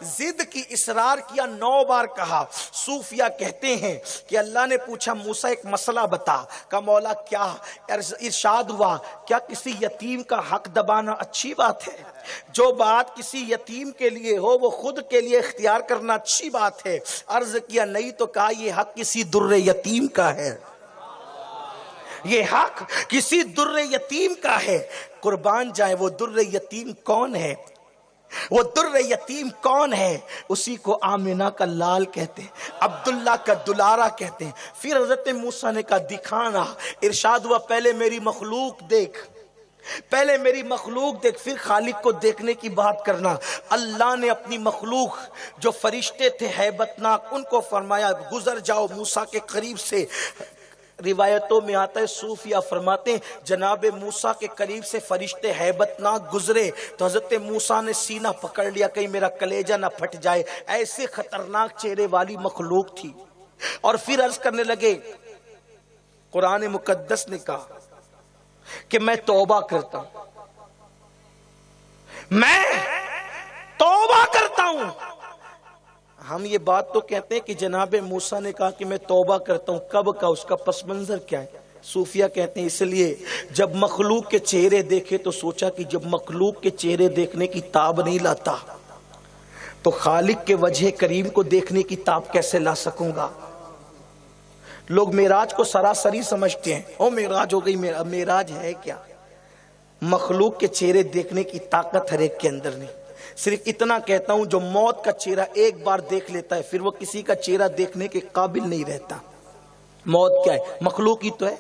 ضد کی، اصرار کیا، 9 بار کہا۔ صوفیہ کہتے ہیں کہ اللہ نے پوچھا موسیٰ ایک مسئلہ بتا، کہا مولا کیا؟ ارشاد ہوا کیا کسی یتیم کا حق دبانا اچھی بات ہے؟ جو بات کسی یتیم کے لیے ہو وہ خود کے لیے اختیار کرنا اچھی بات ہے؟ عرض کیا نہیں تو کہا یہ حق کسی در یتیم کا ہے، یہ حق کسی در یتیم کا ہے۔ قربان جائیں وہ در یتیم کون ہے؟ وہ در یتیم کون ہے؟ اسی کو آمنہ کا لال کہتے ہیں، عبداللہ کا دلارہ کہتے ہیں۔ پھر حضرت موسیٰ نے کہا دکھانا۔ ارشاد ہوا پہلے میری مخلوق دیکھ، پہلے میری مخلوق دیکھ، پھر خالق کو دیکھنے کی بات کرنا۔ اللہ نے اپنی مخلوق جو فرشتے تھے ہیبت ناک، ان کو فرمایا گزر جاؤ موسیٰ کے قریب سے۔ روایتوں میں آتا ہے، صوفیہ فرماتے ہیں جناب موسیٰ کے قریب سے فرشتے ہیبت ناک گزرے تو حضرت موسیٰ نے سینہ پکڑ لیا کہیں میرا کلیجہ نہ پھٹ جائے، ایسے خطرناک چہرے والی مخلوق تھی۔ اور پھر عرض کرنے لگے، قرآن مقدس نے کہا کہ میں توبہ کرتا ہوں، میں توبہ کرتا ہوں۔ ہم یہ بات تو کہتے ہیں کہ جناب موسیٰ نے کہا کہ میں توبہ کرتا ہوں، کب کا، اس کا پس منظر کیا ہے؟ صوفیہ کہتے ہیں اس لیے جب مخلوق کے چہرے دیکھے تو سوچا کہ جب مخلوق کے چہرے دیکھنے کی تاب نہیں لاتا تو خالق کے وجہ کریم کو دیکھنے کی تاب کیسے لا سکوں گا؟ لوگ معراج کو سراسری سمجھتے ہیں، او معراج ہو گئی، معراج ہے کیا؟ مخلوق کے چہرے دیکھنے کی طاقت ہر ایک کے اندر نہیں۔ صرف اتنا کہتا ہوں جو موت کا چہرہ ایک بار دیکھ لیتا ہے پھر وہ کسی کا چہرہ دیکھنے کے قابل نہیں رہتا۔ موت کیا ہے؟ مخلوق ہی تو ہے،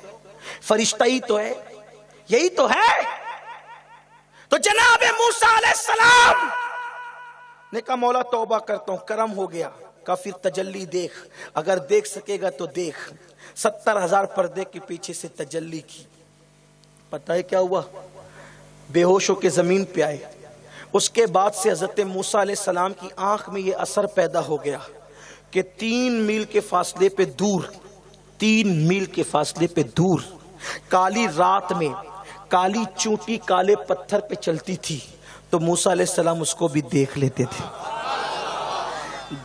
فرشتہ ہی تو ہے، یہی تو ہے۔ تو جناب موسیٰ علیہ السلام نے کہا مولا توبہ کرتا ہوں، کرم ہو گیا۔ کہا پھر تجلی دیکھ، اگر دیکھ سکے گا تو دیکھ۔ 70,000 پردے کے پیچھے سے تجلی کی۔ پتہ ہے کیا ہوا؟ بے ہوش ہو کے زمین پہ آئے۔ اس کے بعد سے حضرت موسیٰ علیہ السلام کی آنکھ میں یہ اثر پیدا ہو گیا کہ 3 میل کے فاصلے پہ دور، 3 میل کے فاصلے پہ دور کالی رات میں کالی چونٹی کالے پتھر پہ چلتی تھی تو موسیٰ علیہ السلام اس کو بھی دیکھ لیتے تھے۔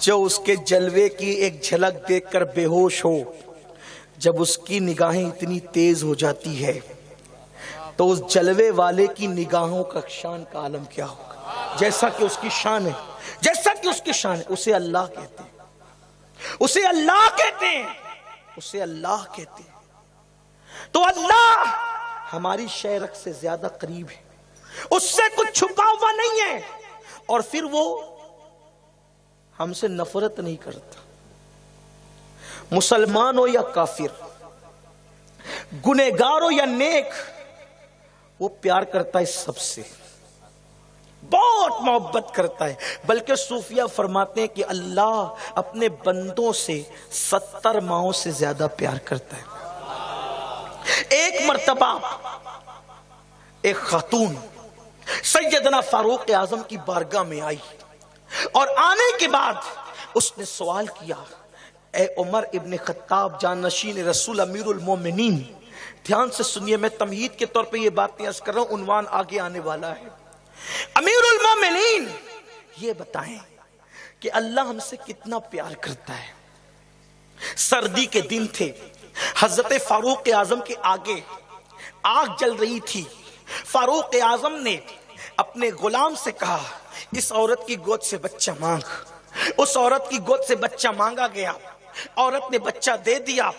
جو اس کے جلوے کی ایک جھلک دیکھ کر بے ہوش ہو، جب اس کی نگاہیں اتنی تیز ہو جاتی ہے تو اس جلوے والے کی نگاہوں کا شان کا عالم کیا ہوگا؟ جیسا کہ اس کی شان ہے، جیسا کہ اس کی شان ہے، اسے اللہ کہتے ہیں، اسے اللہ کہتے ہیں، اسے اللہ کہتے ہیں۔ تو اللہ ہماری شہرت سے زیادہ قریب ہے، اس سے کچھ چھپا ہوا نہیں ہے، اور پھر وہ ہم سے نفرت نہیں کرتا۔ مسلمان ہو یا کافر، گنہگار ہو یا نیک، وہ پیار کرتا ہے سب سے، بہت محبت کرتا ہے۔ بلکہ صوفیہ فرماتے ہیں کہ اللہ اپنے بندوں سے 70 ماؤں سے زیادہ پیار کرتا ہے۔ ایک مرتبہ ایک خاتون سیدنا فاروق اعظم کی بارگاہ میں آئی اور آنے کے بعد اس نے سوال کیا، اے عمر ابن خطاب جانشین رسول امیر المومنین، دھیان سے سنیے، میں تمہید کے طور پہ یہ باتیں عرض کر رہا ہوں، عنوان آگے آنے والا ہے۔ امیر المومنین یہ بتائیں کہ اللہ ہم سے کتنا پیار کرتا ہے۔ سردی کے دن تھے، حضرت فاروق اعظم کے آگے آگ جل رہی تھی۔ فاروق اعظم نے اپنے غلام سے کہا اس عورت کی گود سے بچہ مانگ۔ اس عورت کی گود سے بچہ مانگا گیا، عورت نے بچہ دے دیا۔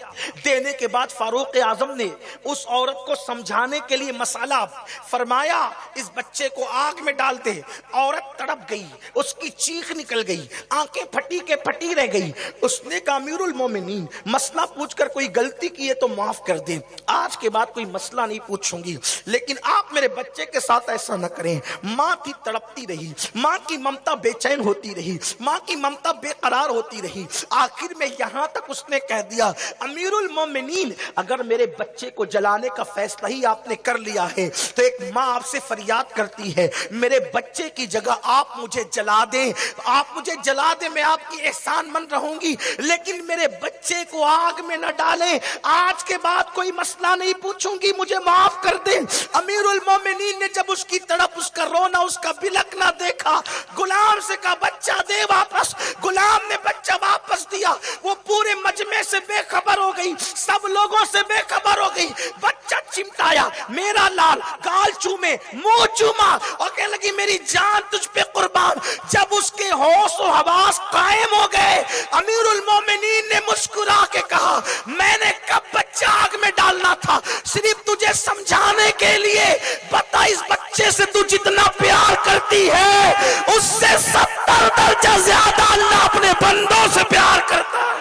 دینے کے بعد فاروق اعظم نے اس عورت کو سمجھانے کے لیے مسئلہ فرمایا، اس بچے کو آگ میں ڈال دے۔ عورت تڑپ گئی، اس کی چیخ نکل گئی، آنکھیں پھٹی کے پھٹی رہ گئی۔ اس نے کہا امیر المومنین مسئلہ پوچھ کر کوئی غلطی کی ہے تو معاف کر دیں، آج کے بعد کوئی مسئلہ نہیں پوچھوں گی، لیکن آپ میرے بچے کے ساتھ ایسا نہ کریں۔ ماں تھی تڑپتی رہی، ماں کی ممتا بے چین ہوتی رہی، ماں کی ممتا بے قرار ہوتی رہی، آخر میں یہاں یہاں تک اس نے کہہ دیا امیر المومنین اگر میرے بچے کو جلانے کا فیصلہ ہی آپ نے کر لیا ہے تو ایک ماں آپ سے فریاد کرتی ہے میرے بچے کی جگہ آپ مجھے جلا دیں، آپ مجھے جلا دیں، میں آپ کی احسان مند رہوں گی، لیکن میرے بچے کو آگ میں نہ ڈالیں، آج کے بعد کوئی مسئلہ نہیں پوچھوں گی، مجھے معاف کر دیں۔ امیر المومنین نے جب اس کی تڑپ، اس کا رونا، اس کا بلکنا دیکھا، غلام سے کہا بچہ دے واپس۔ غلام نے بچہ واپس دیا، وہ پورے مجمع سے بے خبر ہو گئی، سب لوگوں سے بے خبر ہو گئی۔ بچہ چمٹایا، میرا لال، گال چومے، منہ چوما اور کہنے لگی میری جان تجھ پہ قربان۔ جب اس کے ہوش و حواس قائم ہو گئے، امیر المومنین نے مسکرا کے کہا میں نے کب بچہ آگ میں ڈالنا تھا، صرف تجھے سمجھانے کے لیے، بتا اس بچے سے تو جتنا پیار کرتی ہے اس سے 70 درجہ زیادہ اللہ اپنے بندوں سے پیار کرتا ہے،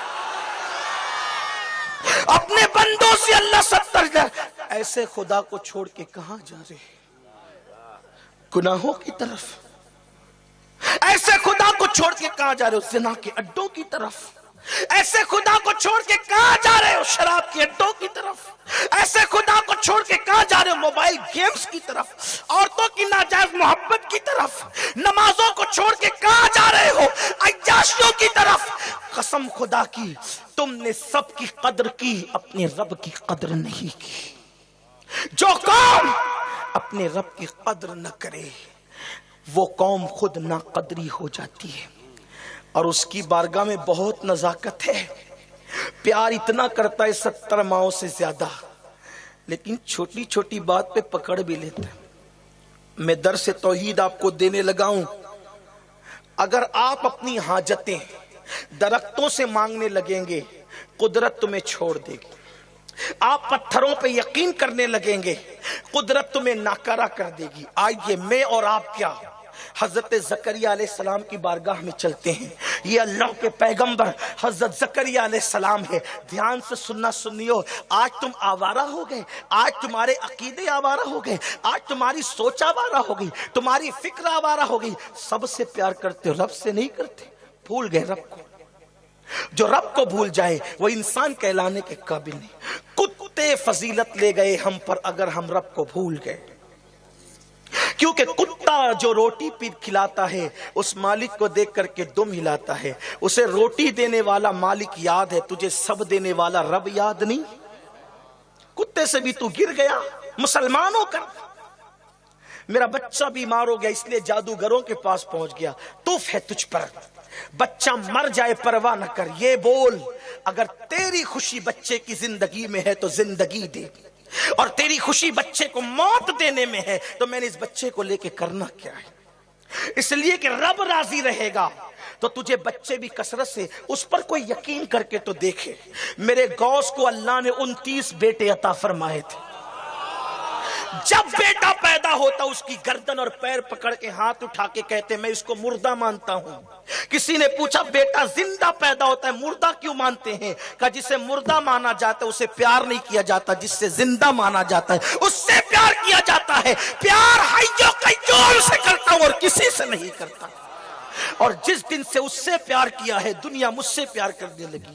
اپنے بندوں سے اللہ 70 درجہ۔ ایسے خدا کو چھوڑ کے کہاں جا رہے؟ گناہوں کی طرف۔ ایسے خدا کو چھوڑ کے کہاں جا رہے ہو؟ زنا کے اڈوں کی طرف۔ ایسے خدا کو چھوڑ کے کہاں جا رہے ہو؟ شراب کے اڈوں کی طرف۔ ایسے خدا کو چھوڑ کے کہاں جا رہے ہو؟ موبائل گیمز کی طرف، عورتوں کی ناجائز محبت کی طرف۔ نمازوں کو چھوڑ کے کہاں جا رہے ہو؟ عیاشیوں کی طرف۔ قسم خدا کی تم نے سب کی قدر کی، اپنے رب کی قدر نہیں کی۔ جو قوم اپنے رب کی قدر نہ کرے وہ قوم خود ناقدری ہو جاتی ہے، اور اس کی بارگاہ میں بہت نزاکت ہے، پیار اتنا کرتا ہے 70 ماؤں سے زیادہ، لیکن چھوٹی چھوٹی بات پہ پکڑ بھی لیتا ہے۔ میں درس توحید آپ کو دینے لگا ہوں، اگر آپ اپنی حاجتیں درختوں سے مانگنے لگیں گے قدرت تمہیں چھوڑ دے گی، آپ پتھروں پہ یقین کرنے لگیں گے قدرت تمہیں ناکارہ کر دے گی۔ آئیے میں اور آپ کیا حضرت زکریا علیہ السلام کی بارگاہ میں چلتے ہیں، یہ اللہ کے پیغمبر حضرت زکریا علیہ السلام ہے۔ دھیان سے سننا سنیو، آج تم آوارہ ہو گئے، آج تمہارے عقیدے آوارہ ہو گئے، آج تمہاری سوچ آوارہ ہو گئی، تمہاری فکر آوارہ ہو گئی، سب سے پیار کرتے ہو رب سے نہیں کرتے، بھول گئے رب کو۔ جو رب کو بھول جائے وہ انسان کہلانے کے قابل نہیں۔ کتے فضیلت لے گئے ہم پر اگر ہم رب کو بھول گئے، کیونکہ کتا جو روٹی پی کھلاتا ہے اس مالک کو دیکھ کر کے دم ہلاتا ہے، اسے روٹی دینے والا مالک یاد ہے، تجھے سب دینے والا رب یاد نہیں۔ کتے سے بھی تو گر گیا، مسلمان ہو کر۔ میرا بچہ بیمار ہو گیا اس لیے جادوگروں کے پاس پہنچ گیا، توف ہے تجھ پر، بچہ مر جائے پرواہ نہ کر، یہ بول اگر تیری خوشی بچے کی زندگی میں ہے تو زندگی دے، اور تیری خوشی بچے کو موت دینے میں ہے تو میں نے اس بچے کو لے کے کرنا کیا ہے؟ اس لیے کہ رب راضی رہے گا تو تجھے بچے بھی کثرت سے اس پر کوئی یقین کر کے تو دیکھے۔ میرے غوث کو اللہ نے 29 بیٹے عطا فرمائے تھے، جب بیٹا پیدا ہوتا اس کی گردن اور پیر پکڑ کے ہاتھ اٹھا کے کہتے میں اس کو مردہ مانتا ہوں۔ کسی نے پوچھا بیٹا زندہ پیدا ہوتا ہے مردہ کیوں مانتے ہیں؟ کہا جسے مردہ مانا جاتا ہے اسے پیار نہیں کیا جاتا، جس سے زندہ مانا جاتا ہے اس سے پیار کیا جاتا ہے۔ پیار حی و قیوم سے کرتا ہوں اور کسی سے نہیں کرتا، اور جس دن سے اس سے پیار کیا ہے دنیا مجھ سے پیار کرنے لگی۔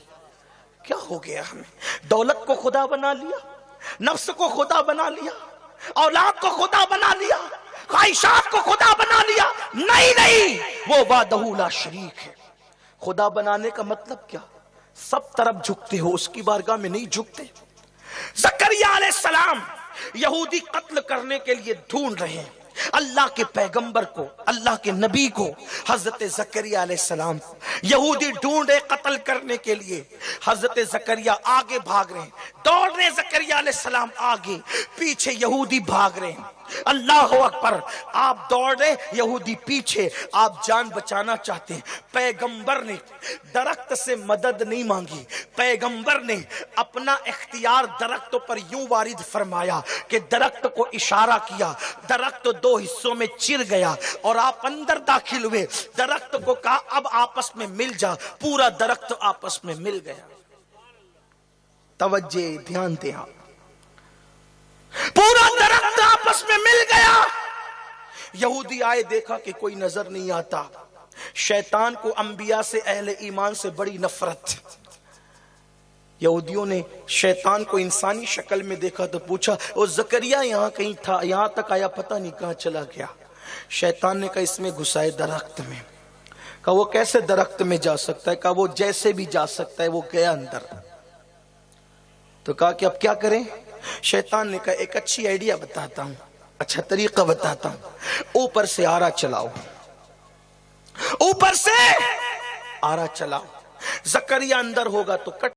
کیا ہو گیا ہمیں؟ دولت کو خدا بنا لیا، نفس کو خدا بنا لیا، اولاد کو خدا بنا لیا، خواہشات کو خدا بنا لیا۔ نہیں، وہ وحدہ لا شریک ہے۔ خدا بنانے کا مطلب کیا؟ سب طرف جھکتے ہو، اس کی بارگاہ میں نہیں جھکتے۔ زکریا علیہ السلام یہودی قتل کرنے کے لیے ڈھونڈ رہے ہیں اللہ کے پیغمبر کو، اللہ کے نبی کو، حضرت زکریا علیہ السلام کو یہودی ڈھونڈے قتل کرنے کے لیے۔ حضرت زکریا آگے بھاگ رہے ہیں، دوڑ رہے زکریا علیہ السلام آگے، پیچھے یہودی بھاگ رہے ہیں۔ اللہ اکبر، آپ دوڑ رہے یہودی پیچھے، آپ جان بچانا چاہتے ہیں۔ پیغمبر نے درخت سے مدد نہیں مانگی، پیغمبر نے اپنا اختیار درخت پر یوں وارد فرمایا کہ درخت کو اشارہ کیا، درخت 2 حصوں میں چر گیا اور آپ اندر داخل ہوئے، درخت کو کہا اب آپس میں مل جا، پورا درخت آپس میں مل گیا۔ توجہ دھیان دیں، پورا درخت آپس میں مل گیا۔ یہودی آئے، دیکھا کہ کوئی نظر نہیں آتا۔ شیطان کو انبیاء سے، اہل ایمان سے بڑی نفرت، یہودیوں نے شیطان کو انسانی شکل میں دیکھا تو پوچھا وہ زکریا یہاں کہیں تھا، یہاں تک آیا پتہ نہیں کہاں چلا گیا۔ شیطان نے کہا اس میں گھسائے درخت میں۔ کہا وہ کیسے درخت میں جا سکتا ہے؟ کہا وہ جیسے بھی جا سکتا ہے۔ وہ گیا اندر تو کہا کہ اب کیا کریں؟ شیطان نے کہا ایک اچھی آئیڈیا بتاتا ہوں، اچھا طریقہ بتاتا ہوں، اوپر سے آرا چلاؤ، اوپر سے آرا چلاؤ، زکریا اندر ہوگا تو کٹ